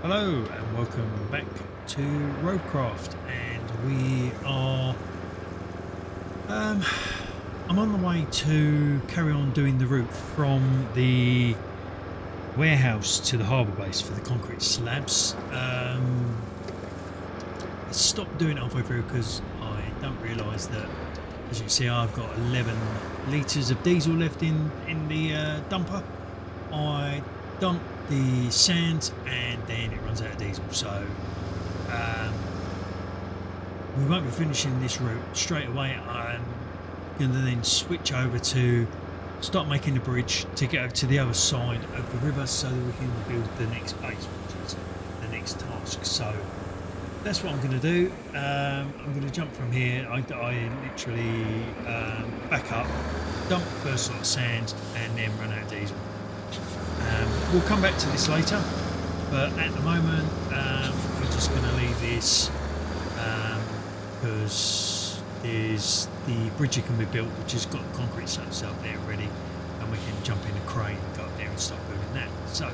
Hello and welcome back to Roadcraft, and we are I'm on the way to carry on doing the route from the warehouse to the harbour base for the concrete slabs. I stopped doing it halfway through because I don't realise that, as you can see, I've got 11 litres of diesel left in the dumper. I dump the sand and then it runs out of diesel, so we won't be finishing this route straight away. I'm going to then switch over to start making the bridge to get over to the other side of the river so that we can build the next base, which is the next task. So that's what I'm going to do. I'm going to jump from here. I literally back up, dump the first lot of sand and then run out of diesel. We'll come back to this later, but at the moment we're just going to leave this because there's the bridge that can be built, which has got concrete slabs up there already, and we can jump in a crane and go up there and start building that. So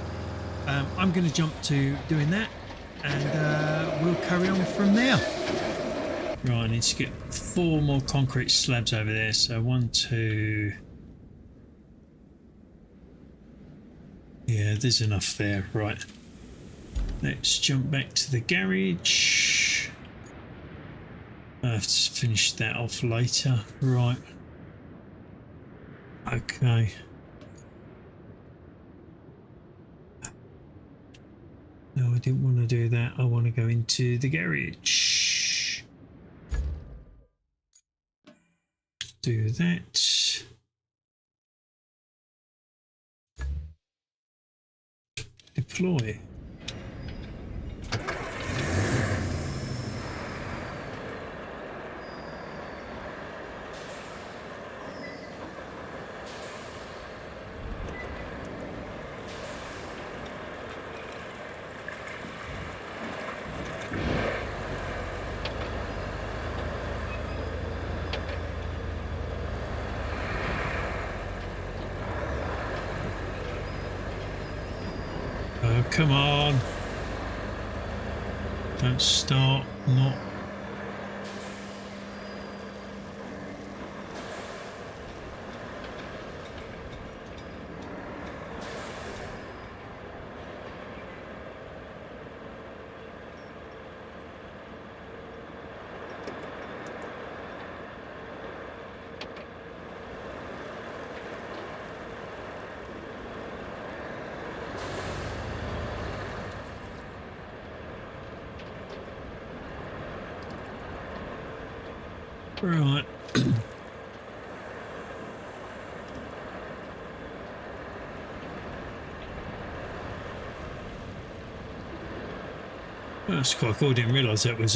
I'm going to jump to doing that, and we'll carry on from there. Right, I need to get 4 more concrete slabs over there. So 1, 2. Yeah, there's enough there. Right, let's jump back to the garage. I have to finish that off later. Right, okay. No, I didn't want to do that. I want to go into the garage. Do that. Deploy. Oh, come on. Don't start not. Right. That's quite cool. I didn't realise that was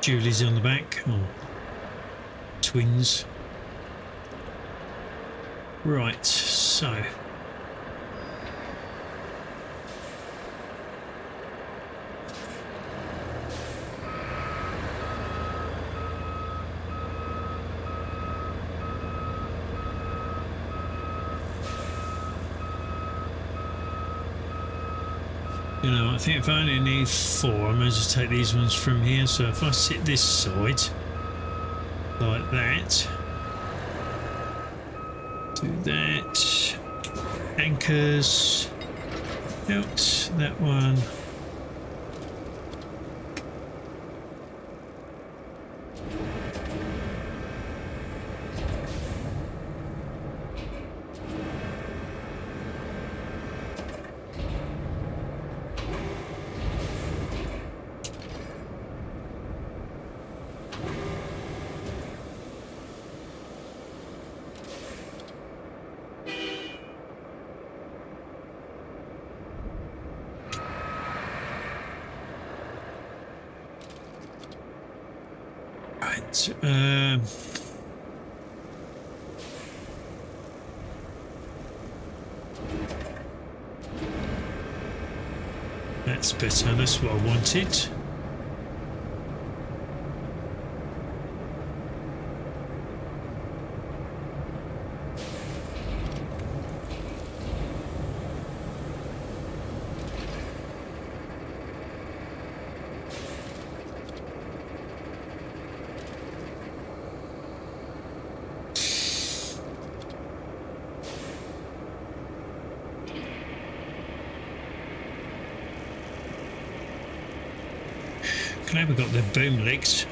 Julie's on the back, or twins. Right, so. You know, I think if I only need 4, I may as well take these ones from here. So if I sit this side, like that, do that, anchors, out, that one. That's better, that's what I wanted. Glad we got the boom legs.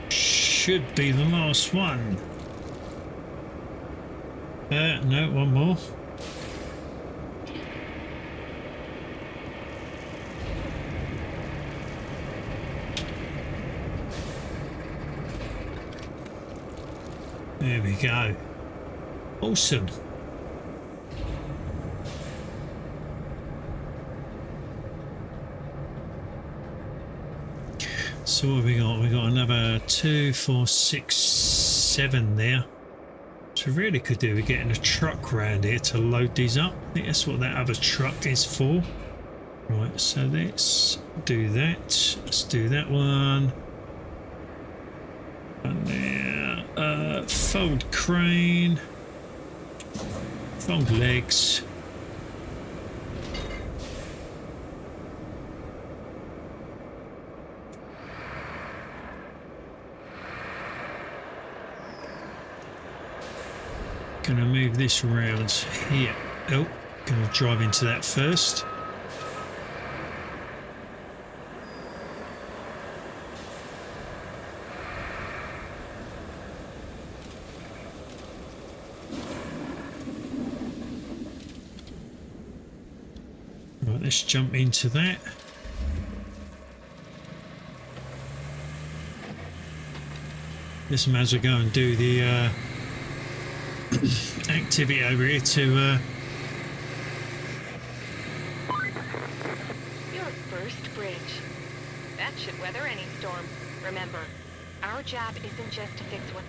Should be the last one. No, one more. There we go. Awesome. So what have we got? We got another 2, 4, 6, 7 there. So really could do with getting a truck round here to load these up. I think that's what that other truck is for. Right, so let's do that. Let's do that one. And there, fold crane, fold legs. Gonna move this around here. Oh, gonna drive into that first. Right, let's jump into that. This may as well go and do the activity over here to Your first bridge. That should weather any storm. Remember, our job isn't just to fix what...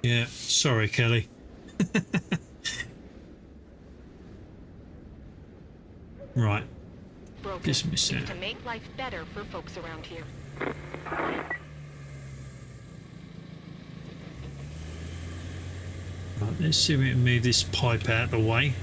Yeah, sorry Kelly. Right. Dismiss that. To make life better for folks around here. Right, let's see if we can move this pipe out of the way.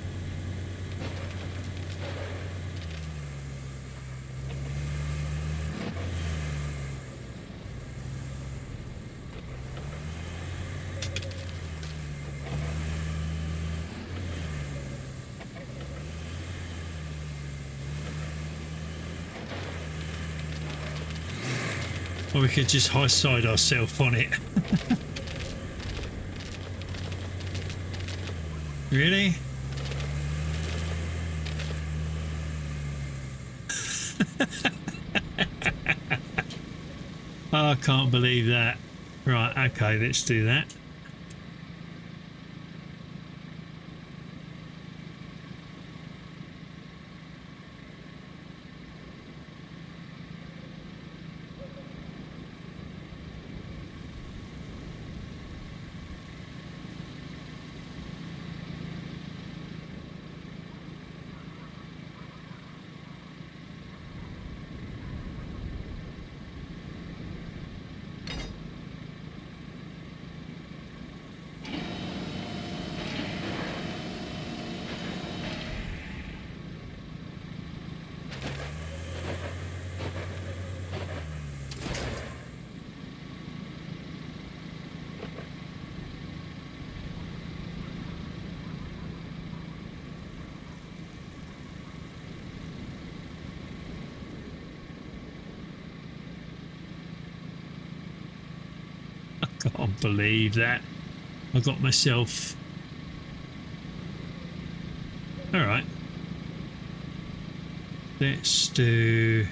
Or we could just high side ourselves on it. Really? Oh, I can't believe that. Right, okay, let's do that. Can't believe that. I got myself. All right. Let's do.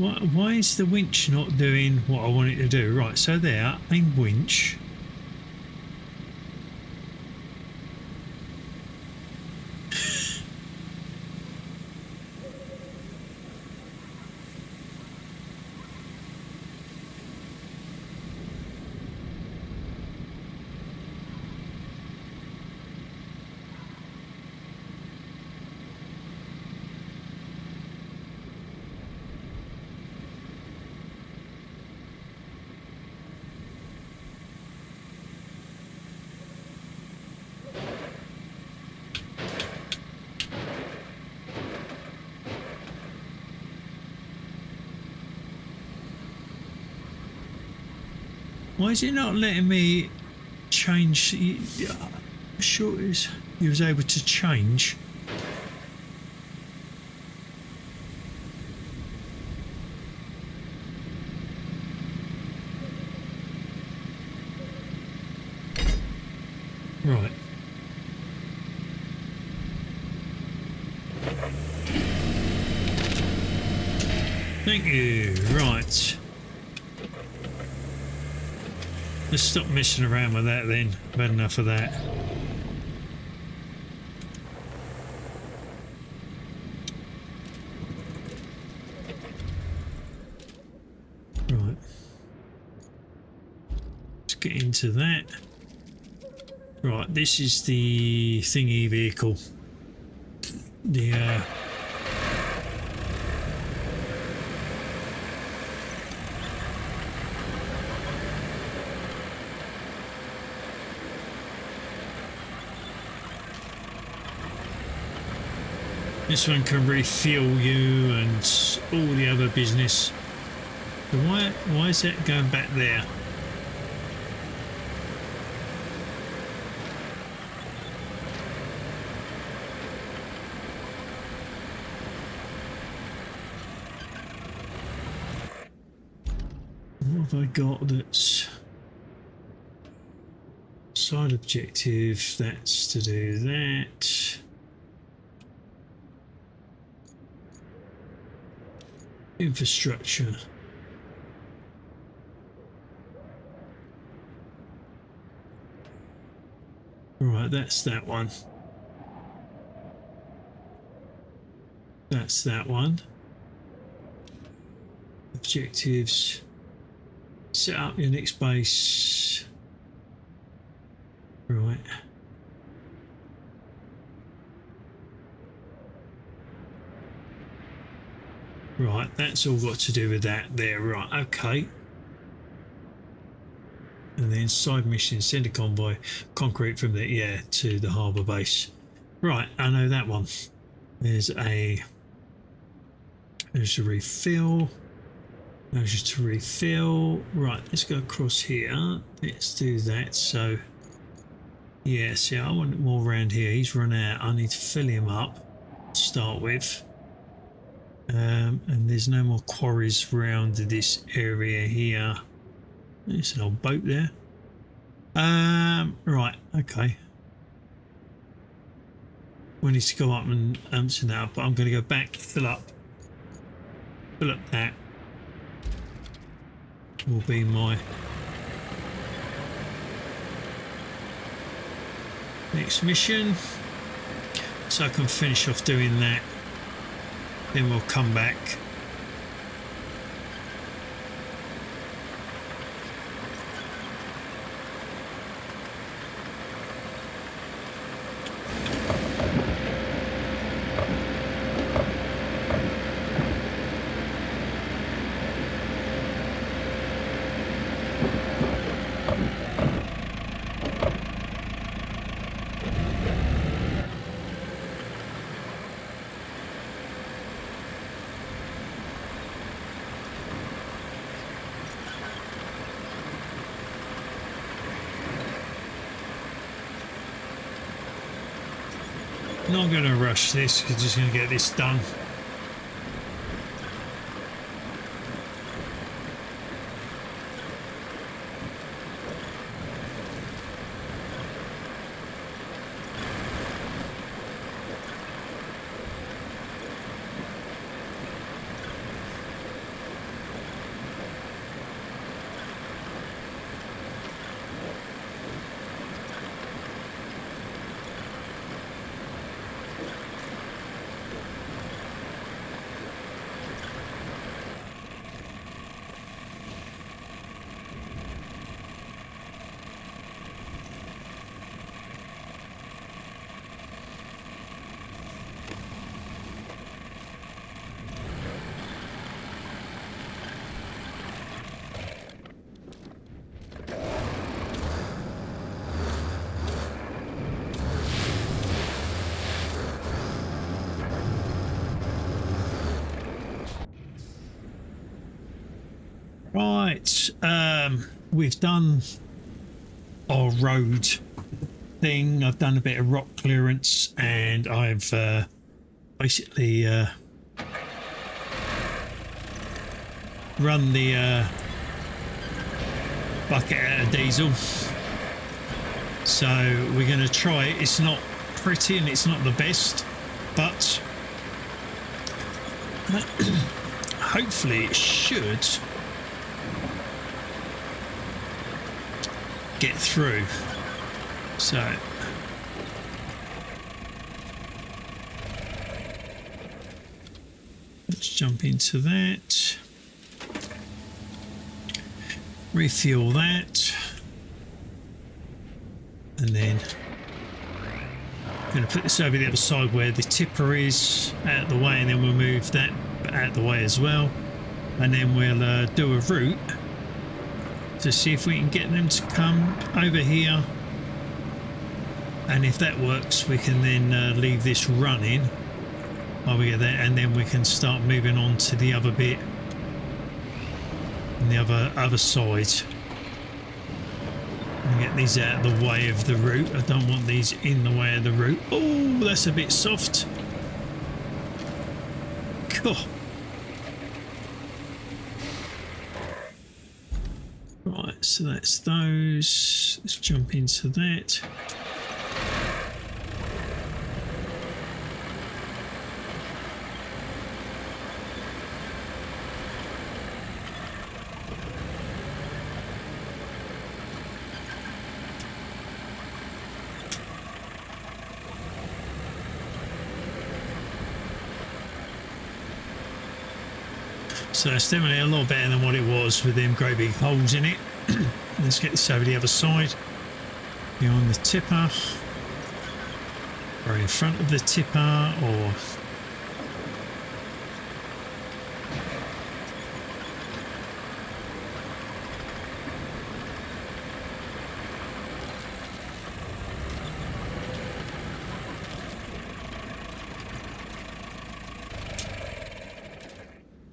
Why is the winch not doing what I want it to do? Right, so there, aim winch. Why is it not letting me change? I'm sure you was able to change. Right. Thank you. Right. Let's stop messing around with that then. I've had enough of that. Right. Let's get into that. Right, this is the thingy vehicle. The this one can refuel you and all the other business. So why is that going back there? What have I got that's side objective? That's to do that. Infrastructure. Right, that's that one. That's that one. Objectives. Set up your next base. Right. Right, that's all got to do with that there. Right, okay. And then side mission, send a convoy, concrete from the to the harbour base. Right, I know that one. There's a refill. There's just to refill. Right, let's go across here. Let's do that. So yeah, see, I want more around here. He's run out. I need to fill him up to start with. And there's no more quarries around this area here. There's an old boat there. Right, okay. We need to go up and empty that up, but I'm going to go back, fill up that. Will be my next mission. So I can finish off doing that. Then we'll come back. Not going to rush this because just going to get this done. Right, we've done our road thing. I've done a bit of rock clearance, and I've basically run the bucket out of diesel. So we're going to try it. It's not pretty and it's not the best, but hopefully it should get through. So let's jump into that, refuel that, and then I'm going to put this over the other side where the tipper is out of the way, and then we'll move that out of the way as well, and then we'll do a route to see if we can get them to come over here, and if that works we can then leave this running while we get there, and then we can start moving on to the other bit and the other side. And get these out of the way of the route. I don't want these in the way of the route. Oh, that's a bit soft. Cool. Right, so that's those. Let's jump into that. So it's definitely a lot better than what it was with them great big holes in it. Let's get this over the other side. Behind the tipper. Or in front of the tipper, or...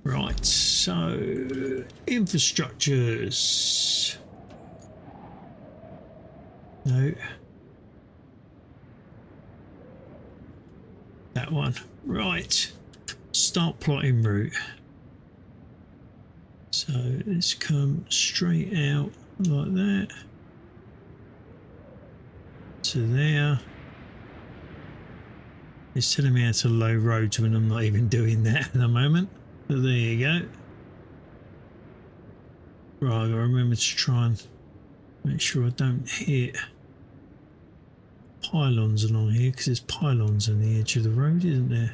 Right, so infrastructures. No. That one. Right. Start plotting route. So let's come straight out like that. To there. It's telling me how to load roads when I'm not even doing that at the moment. So there you go. Right, I've got to remember to try and make sure I don't hit pylons along here, because there's pylons on the edge of the road, isn't there?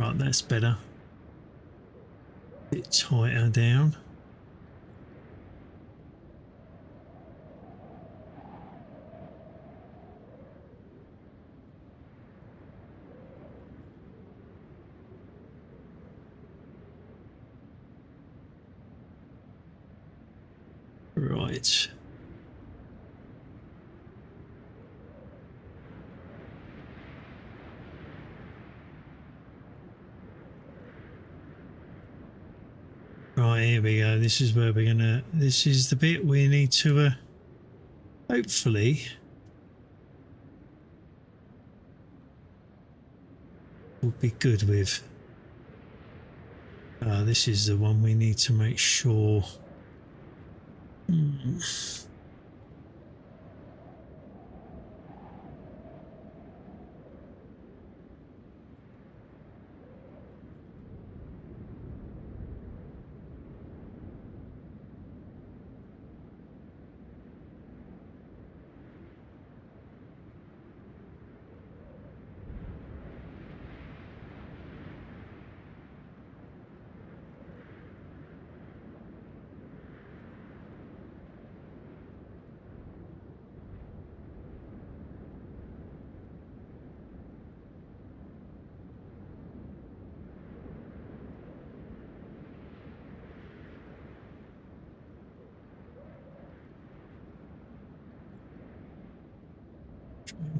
Right, that's better. Bit tighter down. Right. Right, here we go. This is where we're gonna... This is the bit we need to hopefully we'll be good with. This is the one we need to make sure.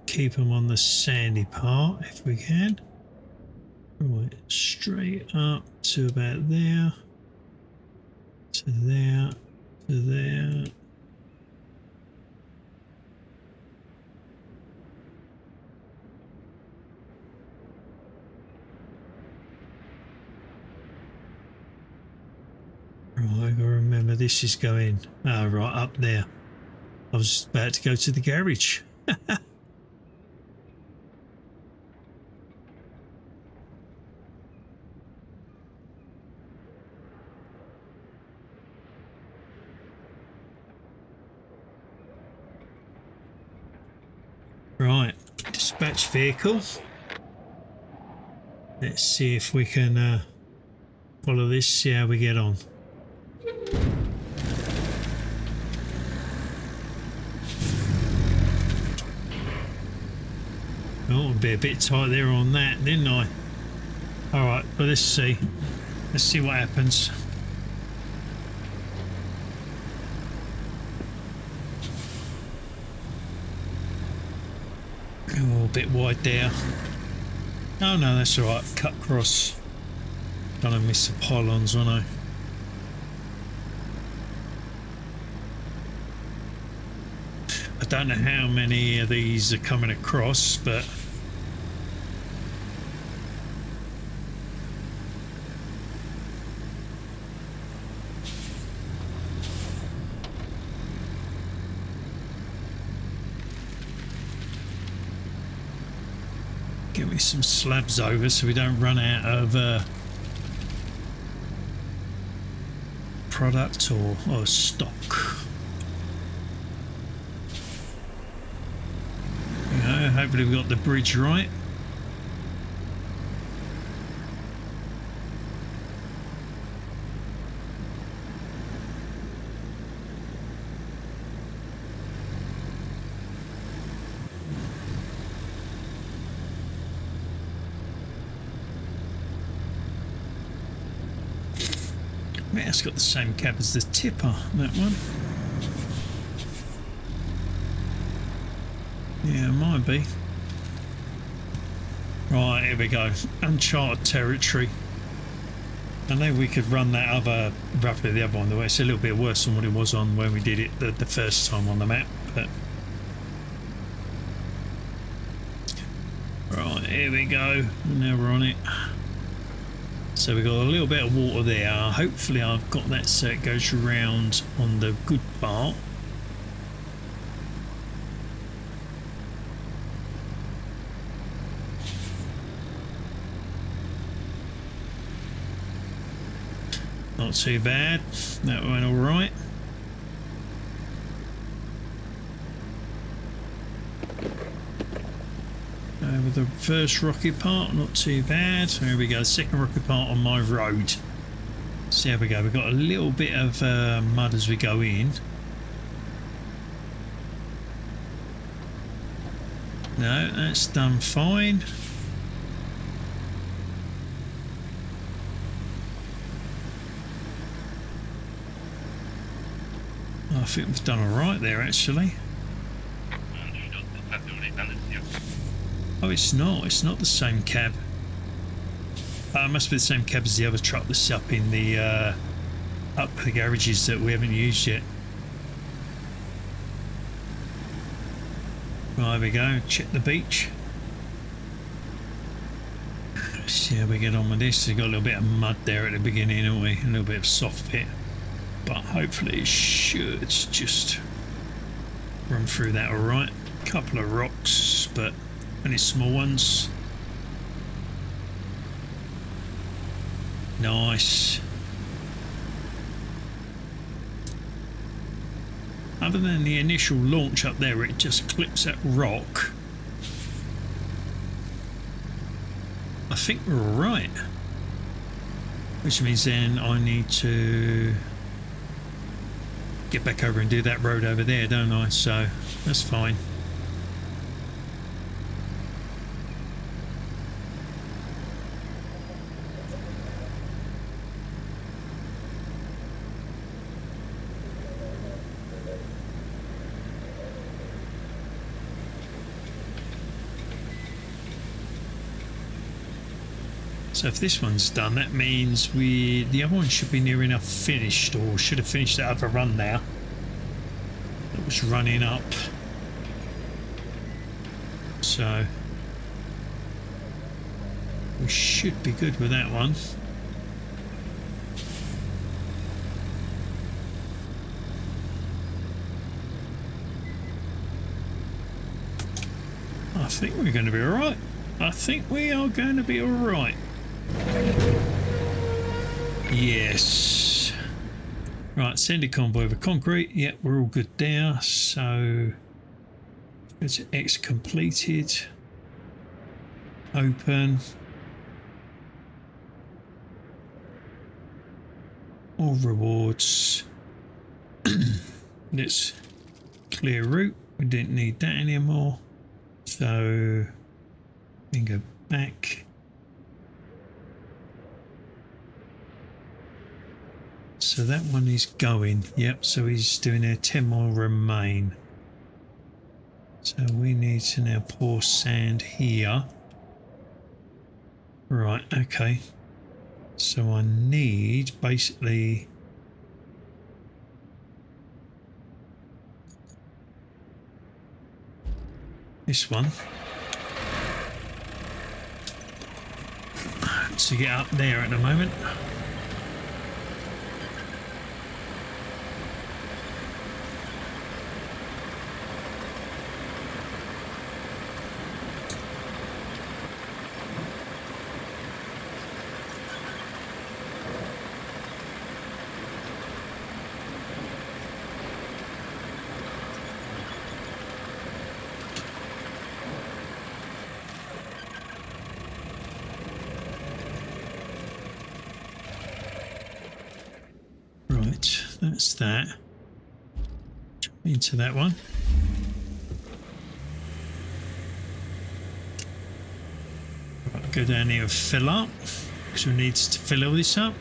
Keep them on the sandy part if we can. Right, straight up to about there. To to there, to there. Right, I gotta remember this is going right up there. I was about to go to the garage. Right, dispatch vehicle. Let's see if we can follow this, see how we get on. Oh, I'll be a bit tight there on that, didn't I? Alright, well let's see. Let's see what happens. Oh, a bit wide there. Oh no, that's alright. Cut across. Gonna miss the pylons, won't I? I don't know how many of these are coming across, but get me some slabs over so we don't run out of product or stock. You know, hopefully we've got the bridge right. Yeah, it's got the same cab as the tipper, that one. Yeah, it might be. Right, here we go. Uncharted territory. I know we could run that other, roughly the other one, the way it's a little bit worse than what it was on when we did it the first time on the map, but... Right, here we go. Now we're on it. So we've got a little bit of water there. Hopefully I've got that so it goes round on the good part. Not too bad. That went all right. With the first rocky part, not too bad. There we go, second rocky part on my road. See how we go. We've got a little bit of mud as we go in. No, that's done fine. I think we've done all right there, actually. Oh, it's not. It's not the same cab. It must be the same cab as the other truck that's up in the up the garages that we haven't used yet. Right, there we go. Check the beach. See how we get on with this. We've got a little bit of mud there at the beginning, haven't we? A little bit of soft bit. But hopefully it should just run through that all right. Couple of rocks, but only small ones. Nice. Other than the initial launch up there where it just clips that rock, I think we're all right. Which means then I need to get back over and do that road over there, don't I? So that's fine. So if this one's done, that means the other one should be near enough finished, or should have finished that other run now. It was running up. So we should be good with that one. I think we're going to be all right. I think we are going to be all right. Yes. Right, send a convoy over concrete. Yep, we're all good there. So it's X completed. Open. All rewards. Let's clear route. We didn't need that anymore. So we can go back. So that one is going. Yep, so he's doing a 10 more remain. So we need to now pour sand here. Right, okay. So I need basically this one to get up there at the moment. That's that. Jump into that one. Right, go down here and fill up, because we need to fill all this up.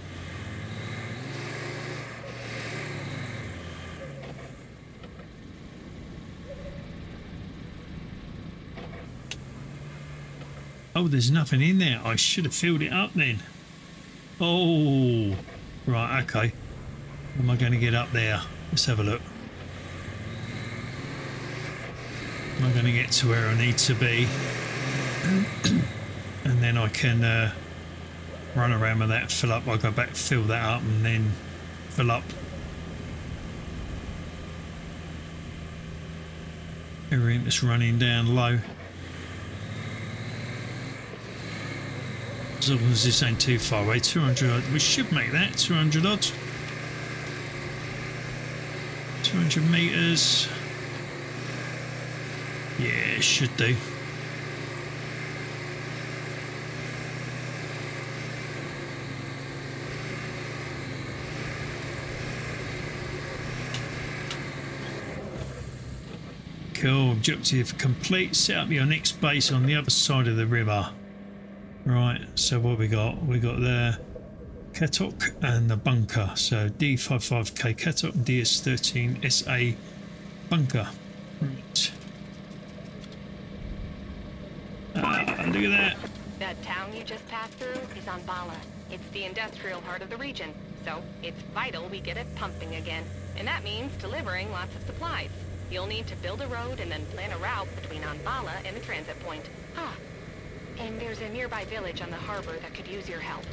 Oh, there's nothing in there. I should have filled it up then. Oh, right, okay. Am I going to get up there? Let's have a look. Am I going to get to where I need to be? And then I can run around with that, fill up. I'll go back, fill that up, and then fill up. Everything that's running down low. As long as this ain't too far away. 200 odd. We should make that 200 odd. 200 meters. Yeah, it should do. Cool. Objective complete. Set up your next base on the other side of the river. Right, so what we got? We got the Katok and the bunker. So D55K Katok and DS13SA bunker. Right. Look at that. That town you just passed through is on Bala. It's the industrial heart of the region, so it's vital we get it pumping again. And that means delivering lots of supplies. You'll need to build a road and then plan a route between Anbala and the transit point. And there's a nearby village on the harbor that could use your help.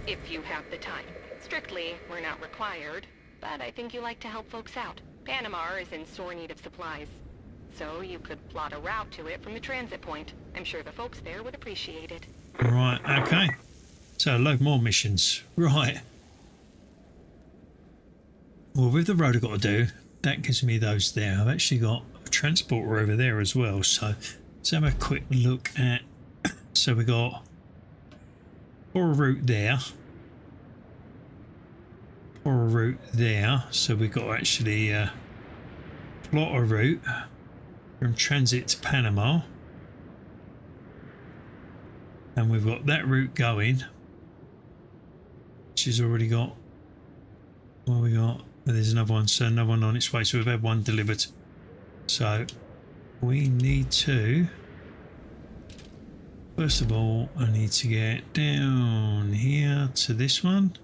If you have the time. Strictly, we're not required, but I think you like to help folks out. Panama is in sore need of supplies. So you could plot a route to it from the transit point. I'm sure the folks there would appreciate it. Right, okay. So a load more missions. Right. Well, with the road I've got to do, that gives me those there. I've actually got a transporter over there as well. So let's have a quick look at... So we got pour a route there. Pour a route there. So we got actually plot a route from transit to Panama. And we've got that route going, which has already got, what we got? There's another one, so another one on its way. So we've had one delivered. So we need to First of all, I need to get down here to this one.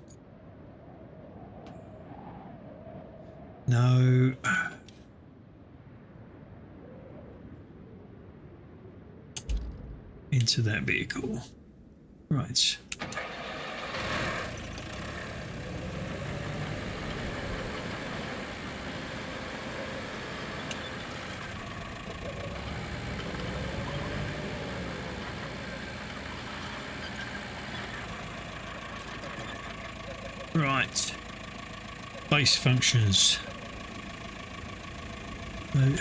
No. Into that vehicle. Right. Right. Base functions. No.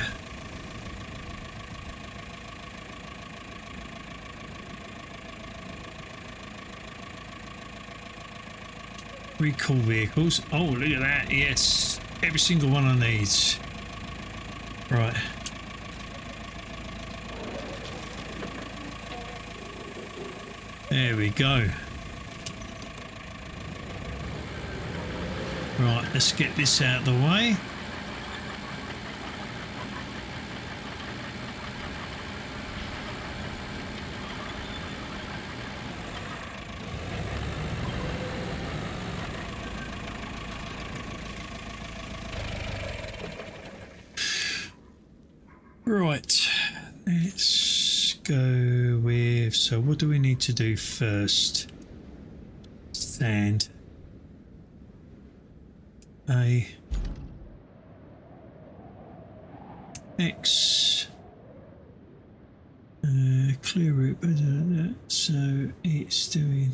Recall vehicles. Oh, look at that. Yes. Every single one of these. Right. There we go. Right, let's get this out of the way. Right, let's go with, so what do we need to do first? Sand. A. X. Clear route, so it's doing.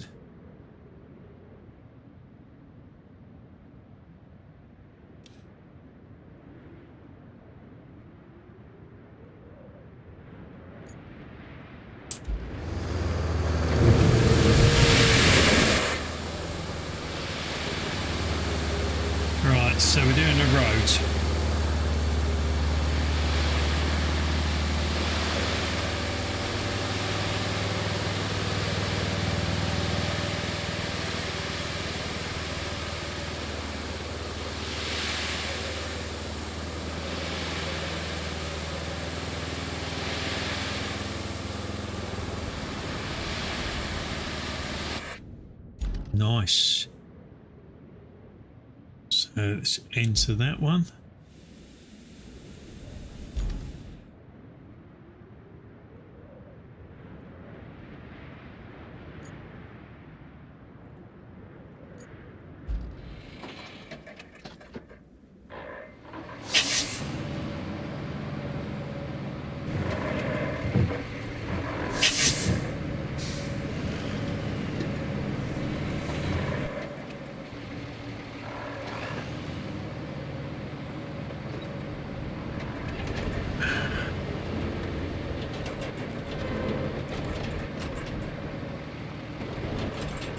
So we're doing a road. Nice. So let's enter that one.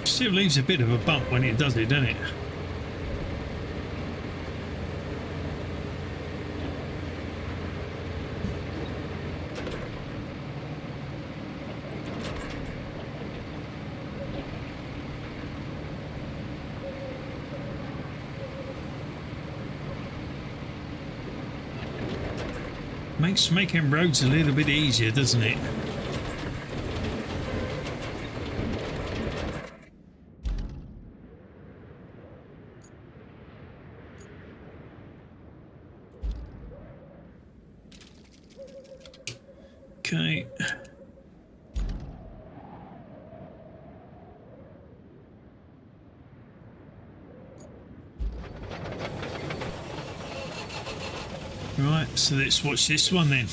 Still leaves a bit of a bump when it does it, doesn't it? Makes making roads a little bit easier, doesn't it? Okay. Right, so let's watch this one then.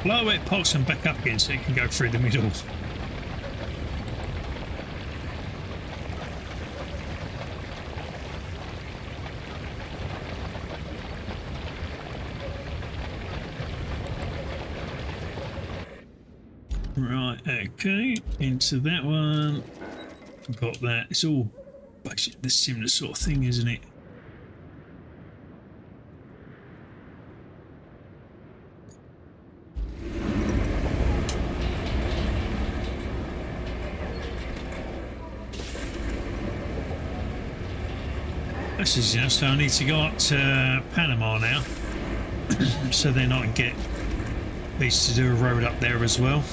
Blow it, pulse and back up again so you can go through the middle. Right, okay, into that one. Got that. It's all basically the similar sort of thing, isn't it? This is just, so I need to go up to Panama now. So then I can get these to do a road up there as well.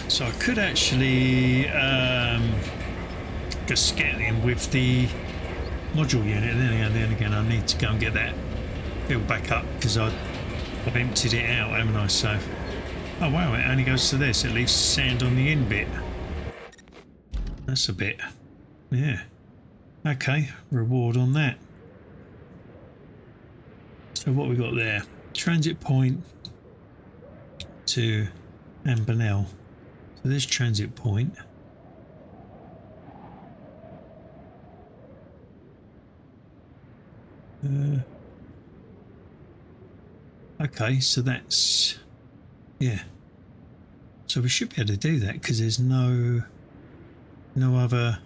So I could actually just get in with the module unit. Then again, I need to go and get that filled back up because I've emptied it out, haven't I? So, oh wow, it only goes to this. It leaves sand on the in bit. That's a bit, yeah. Okay, reward on that. So what we got there? Transit point to Ambanel. So this transit point. Okay, so that's, yeah. So we should be able to do that because there's no other,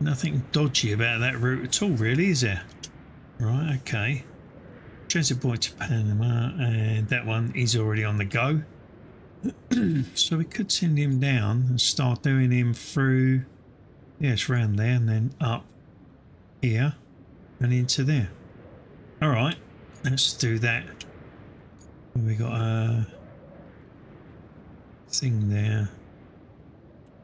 nothing dodgy about that route at all, really, is there? Right, okay. Transit point to Panama, and that one is already on the go. So we could send him down and start doing him through, yes, round there and then up here and into there. All right, let's do that. We got a thing there.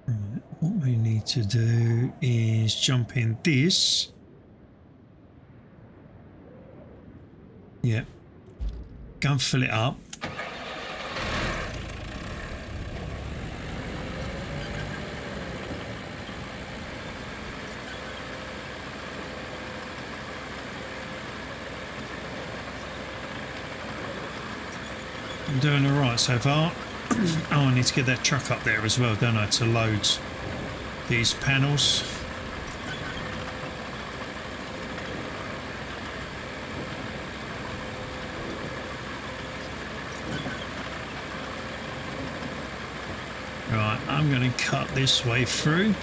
Right, what we need to do is jump in this. Yep. Go and fill it up. I'm doing all right so far. Oh, I need to get that truck up there as well, don't I, to load these panels. Right, I'm going to cut this way through.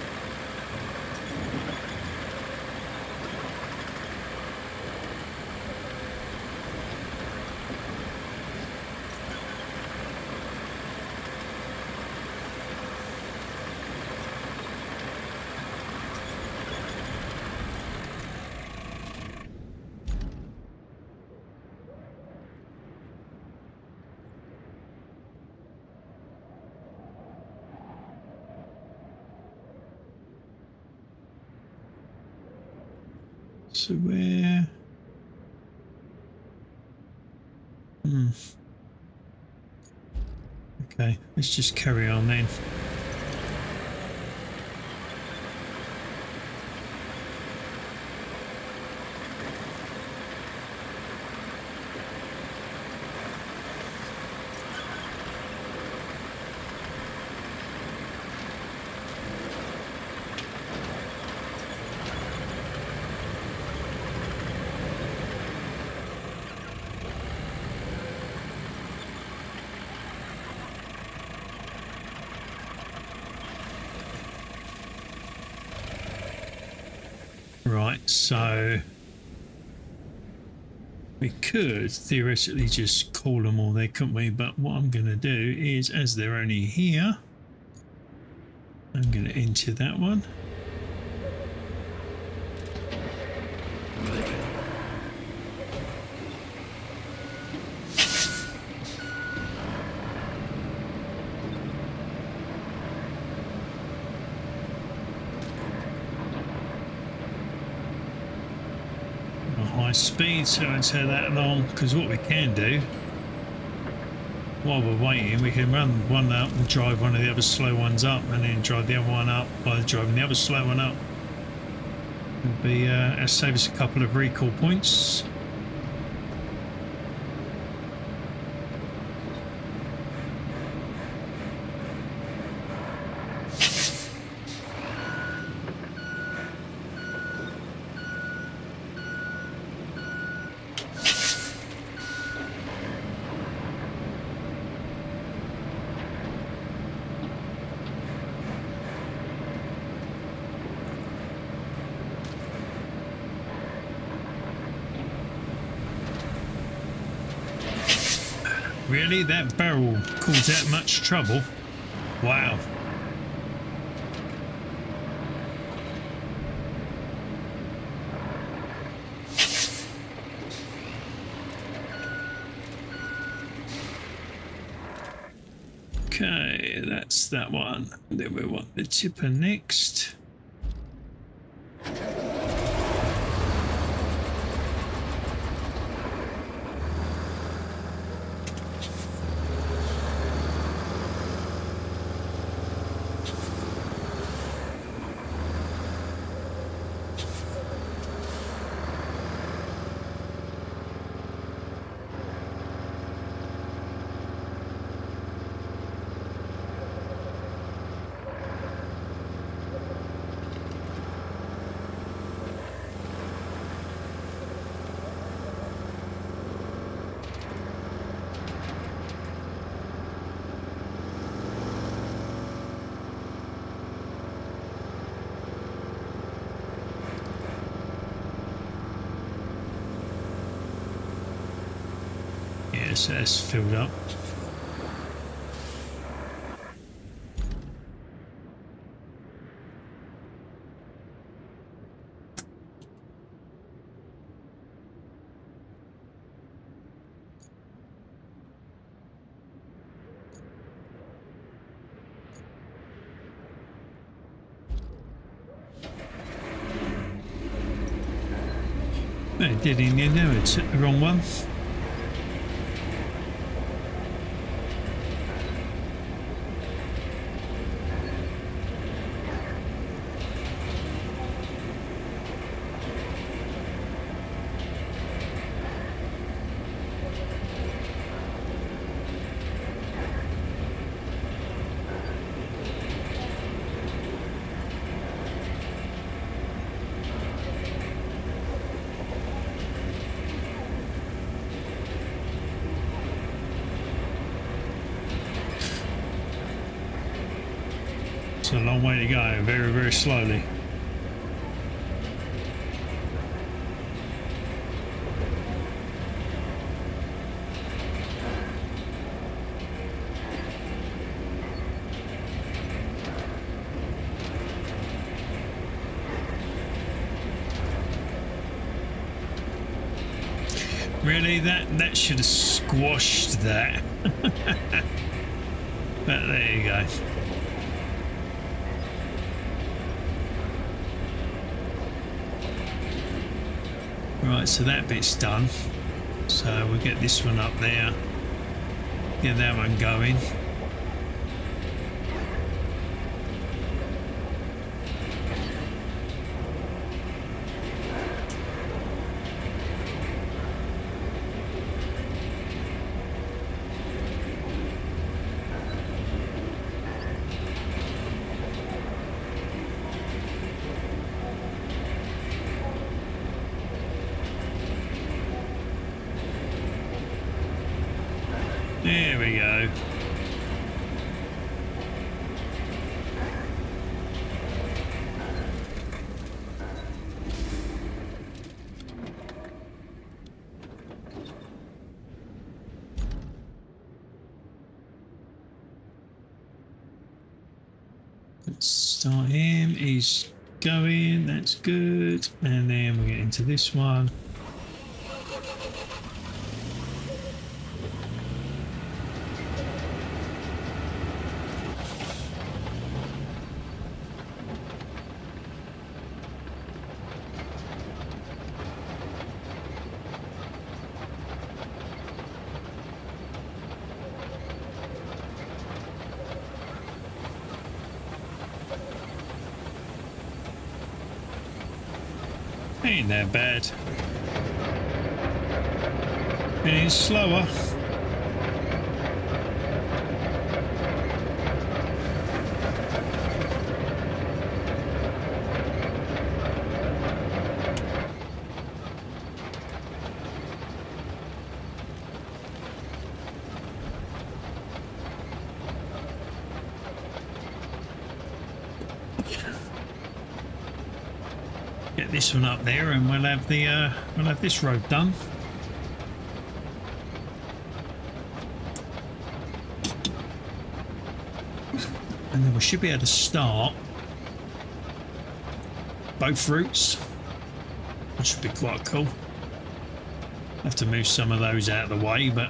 So where? Okay, let's just carry on then. Right, so we could theoretically just call them all there, couldn't we? But what I'm going to do is, as they're only here, I'm going to enter that one. High speed, so let's head that along, because what we can do while we're waiting, we can run one up and drive one of the other slow ones up, and then drive the other one up by driving the other slow one up. It'll be it'll save us a couple of recall points. Really? That barrel caused that much trouble? Wow. Okay, that's that one. Then we want the tipper next. Yes, that's filled up. I did in there, it's the wrong one. It's a long way to go, very, very slowly. Really, that should have squashed that. But there you go. Right, so that bit's done. So we'll get this one up there. Get that one going. There we go. Let's start him. He's going. That's good. And then we'll get into this one. Ain't that bad. Getting slower. Get this one up there, and we'll have this road done. And then we should be able to start both routes, which would be quite cool. Have to move some of those out of the way, but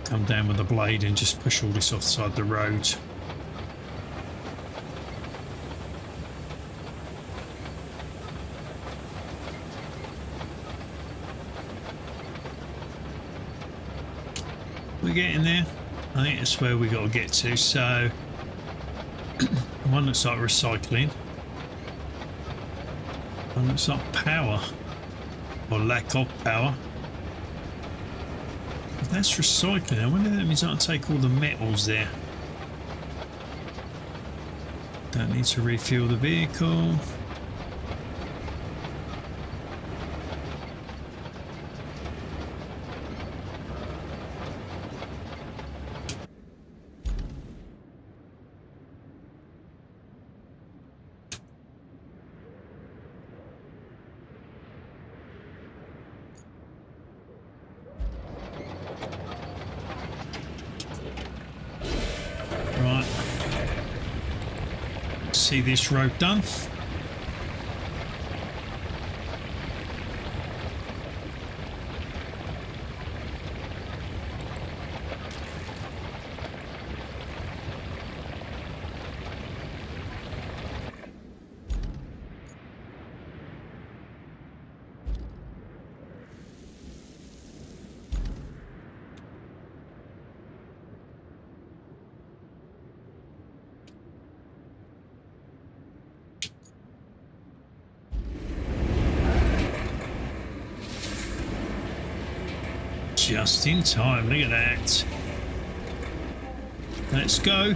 come down with the blade and just push all this offside the road. We're getting there. I think that's where we got to get to. So one looks like recycling, one looks like power or lack of power. If that's recycling, I wonder if that means I can take all the metals there. Don't need to refuel the vehicle. See this road done. Just in time, look at that. Let's go.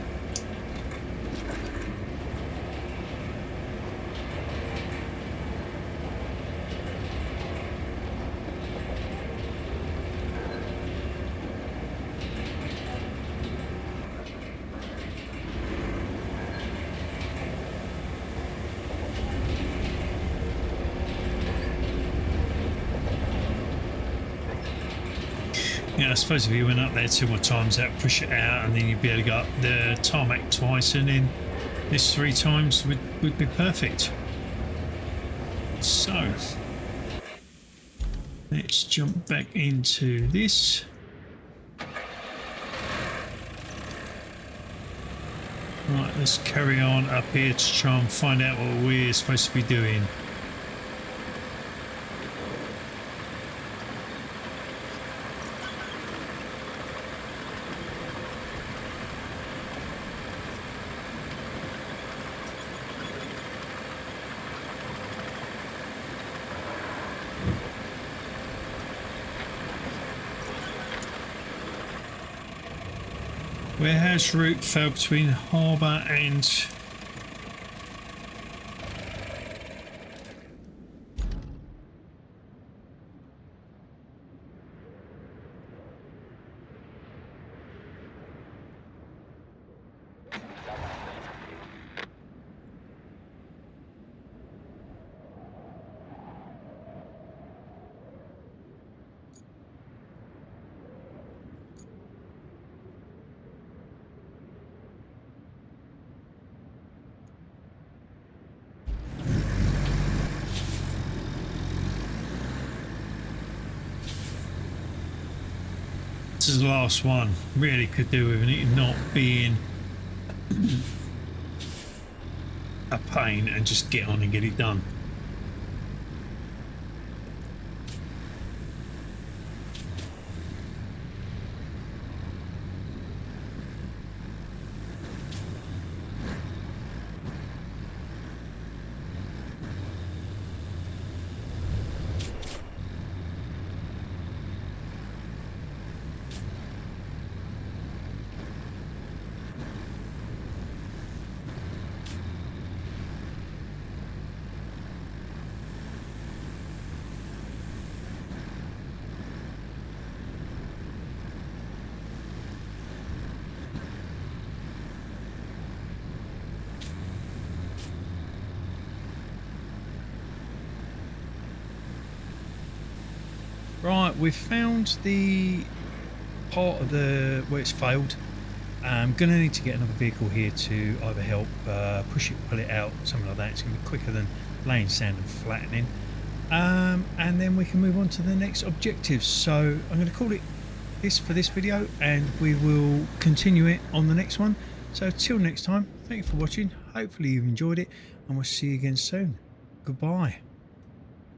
Yeah, I suppose if you went up there 2 more times, that would push it out, and then you'd be able to go up the tarmac twice, and then this 3 times would be perfect. So let's jump back into this. Right, let's carry on up here to try and find out what we're supposed to be doing. Warehouse route fell between harbour and this is the last one. Really could do with it not being a pain and just get on and get it done. Right, we've found the part of the where it's failed. I'm going to need to get another vehicle here to either help push it, pull it out, something like that. It's going to be quicker than laying sand and flattening. And then we can move on to the next objective. So I'm going to call it this for this video, and we will continue it on the next one. So till next time, thank you for watching. Hopefully you've enjoyed it, and we'll see you again soon. Goodbye.